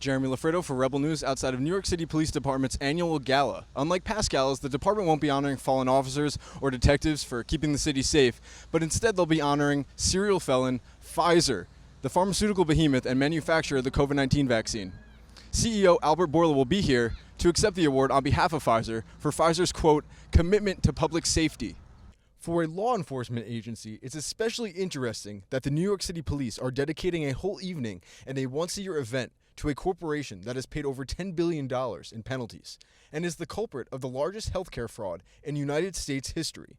Jeremy Lafredo for Rebel News outside of New York City Police Department's annual gala. Unlike past galas, the department won't be honoring fallen officers or detectives for keeping the city safe, but instead they'll be honoring serial felon Pfizer, the pharmaceutical behemoth and manufacturer of the COVID-19 vaccine. CEO Albert Bourla will be here to accept the award on behalf of Pfizer for Pfizer's, quote, commitment to public safety. For a law enforcement agency, it's especially interesting that the New York City Police are dedicating a whole evening and a once-a-year event to a corporation that has paid over $10 billion in penalties and is the culprit of the largest healthcare fraud in United States history.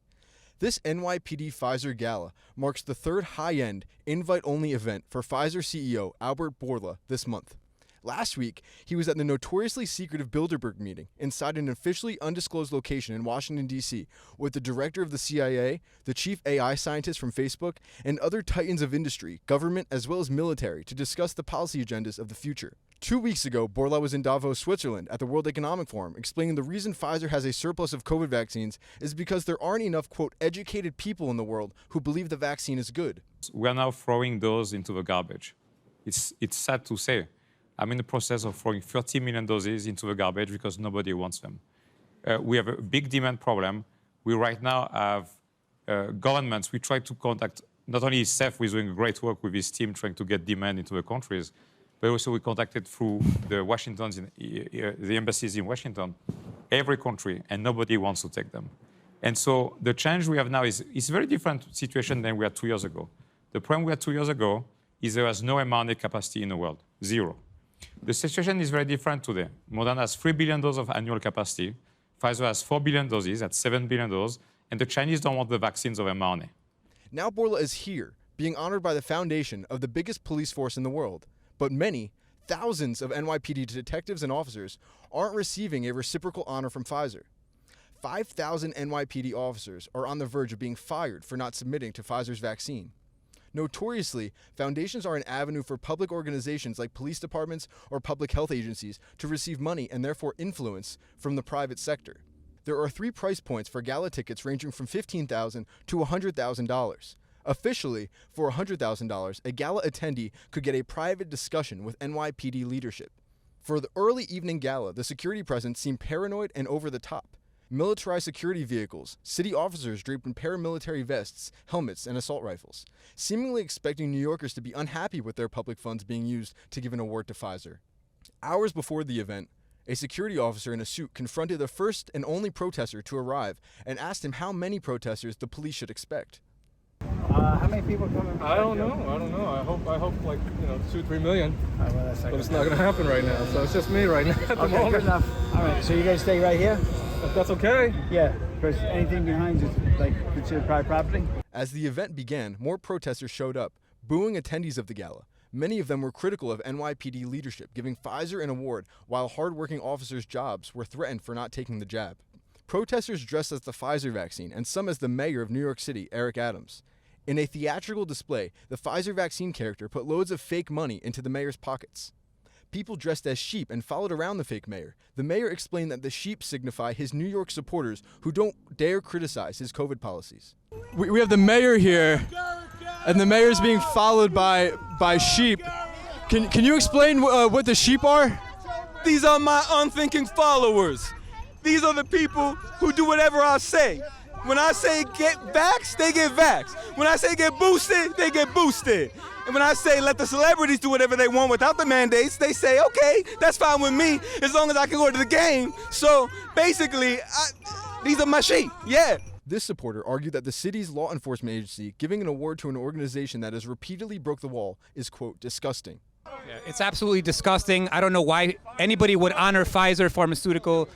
This NYPD Pfizer Gala marks the third high-end, invite-only event for Pfizer CEO Albert Bourla this month. Last week, he was at the notoriously secretive Bilderberg meeting inside an officially undisclosed location in Washington, D.C., with the director of the CIA, the chief AI scientist from Facebook, and other titans of industry, government, as well as military to discuss the policy agendas of the future. 2 weeks ago, Bourla was in Davos, Switzerland, at the World Economic Forum, explaining the reason Pfizer has a surplus of COVID vaccines is because there aren't enough, quote, educated people in the world who believe the vaccine is good. We are now throwing those into the garbage. It's sad to say. I'm in the process of throwing 30 million doses into the garbage because nobody wants them. We have a big demand problem. We right now have governments. We try to contact, not only Seth, who is doing great work with his team trying to get demand into the countries, but also we contacted through the embassies in Washington, every country, and nobody wants to take them. And so the change we have now is a very different situation than we had 2 years ago. The problem we had 2 years ago is there was no mRNA capacity in the world, zero. The situation is very different today. Moderna has 3 billion doses of annual capacity. Pfizer has 4 billion doses, that's 7 billion doses, and the Chinese don't want the vaccines of mRNA. Now Bourla is here, being honored by the foundation of the biggest police force in the world. But many, thousands of NYPD detectives and officers aren't receiving a reciprocal honor from Pfizer. 5,000 NYPD officers are on the verge of being fired for not submitting to Pfizer's vaccine. Notoriously, foundations are an avenue for public organizations like police departments or public health agencies to receive money and therefore influence from the private sector. There are 3 price points for gala tickets ranging from $15,000 to $100,000. Officially, for $100,000, a gala attendee could get a private discussion with NYPD leadership. For the early evening gala, the security presence seemed paranoid and over the top. Militarized security vehicles, city officers draped in paramilitary vests, helmets, and assault rifles, seemingly expecting New Yorkers to be unhappy with their public funds being used to give an award to Pfizer. Hours before the event, a security officer in a suit confronted the first and only protester to arrive and asked him how many protesters the police should expect. How many people coming? I don't know. I hope like 2-3 million. Well, that's but it's not going to happen right now. So it's just me right now at the moment. Good enough. All right. So you guys stay right here? If that's okay. Yeah. Because anything behind is like considered private property. As the event began, more protesters showed up, booing attendees of the gala. Many of them were critical of NYPD leadership, giving Pfizer an award while hardworking officers' jobs were threatened for not taking the jab. Protesters dressed as the Pfizer vaccine and some as the mayor of New York City, Eric Adams. In a theatrical display, the Pfizer vaccine character put loads of fake money into the mayor's pockets. People dressed as sheep and followed around the fake mayor. The mayor explained that the sheep signify his New York supporters who don't dare criticize his COVID policies. We have the mayor here, and the mayor's being followed by sheep. Can you explain what the sheep are? These are my unthinking followers. These are the people who do whatever I say. When I say get vaxxed, they get vaxxed. When I say get boosted, they get boosted. And when I say let the celebrities do whatever they want without the mandates, they say, okay, that's fine with me as long as I can go to the game. So basically, these are my sheep, yeah. This supporter argued that the city's law enforcement agency giving an award to an organization that has repeatedly broke the wall is, quote, disgusting. Yeah, it's absolutely disgusting. I don't know why anybody would honor Pfizer Pharmaceutical.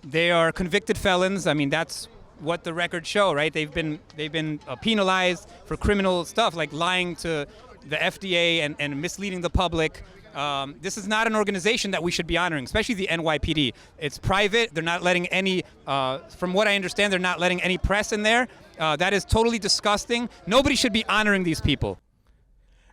They are convicted felons. I mean, that's what the records show, right? They've been penalized for criminal stuff like lying to the FDA and misleading the public. This is not an organization that we should be honoring, especially the NYPD. It's private. They're not letting any, from what I understand, they're not letting any press in there. That is totally disgusting. Nobody should be honoring these people.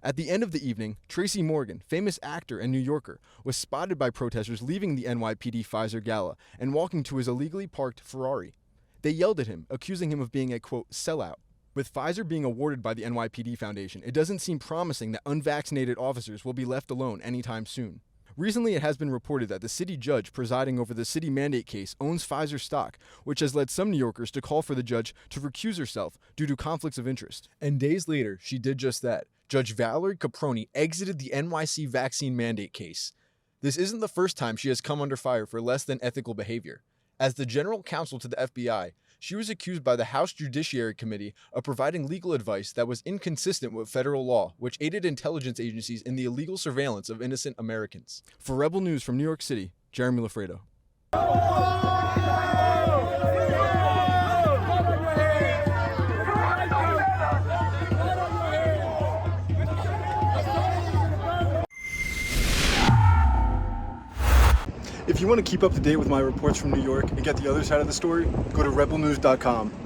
At the end of the evening, Tracy Morgan, famous actor and New Yorker, was spotted by protesters leaving the NYPD Pfizer Gala and walking to his illegally parked Ferrari. They yelled at him, accusing him of being a, quote, sellout. With Pfizer being awarded by the NYPD Foundation, it doesn't seem promising that unvaccinated officers will be left alone anytime soon. Recently, it has been reported that the city judge presiding over the city mandate case owns Pfizer stock, which has led some New Yorkers to call for the judge to recuse herself due to conflicts of interest. And days later, she did just that. Judge Valerie Caproni exited the NYC vaccine mandate case. This isn't the first time she has come under fire for less than ethical behavior. As the general counsel to the FBI, she was accused by the House Judiciary Committee of providing legal advice that was inconsistent with federal law, which aided intelligence agencies in the illegal surveillance of innocent Americans. For Rebel News from New York City, Jeremy Lafredo. If you want to keep up to date with my reports from New York and get the other side of the story, go to rebelnews.com.